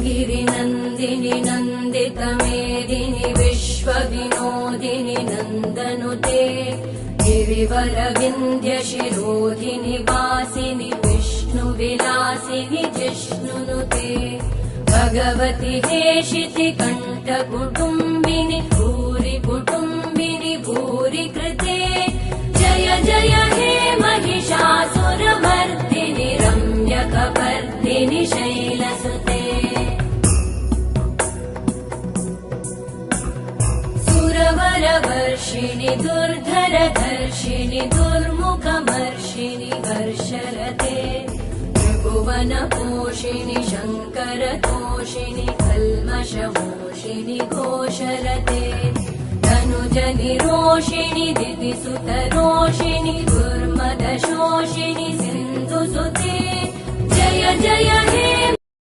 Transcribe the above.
गिरिनन्दिनि नन्दितमेदिनि विश्वविनोदिनि नन्दनुते गिरिवरविन्ध्यशिरोधिनि वासिनि विष्णुविलासिनि जिष्णुनुते भगवति हेशिति कण्ठकुटुम्बिनि भूरि कुटुम्बिनि भूरि कृते जय जय हे महिषासुरमर्दिनि रम्यकपर्दिनि शैलसुते सुरवरवर्षिणि दुर्धरधर्षिणि दुर्मुखमर्षिणि हर्षरते त्रिभुवनपोषिणि शङ्करतोषिणि कल्मषमोषिणि घोषरते तनुजनिरोषिणि दितिसुतरोषिणि दुर्मदशोषिणि सिन्धुसुते जय जय हे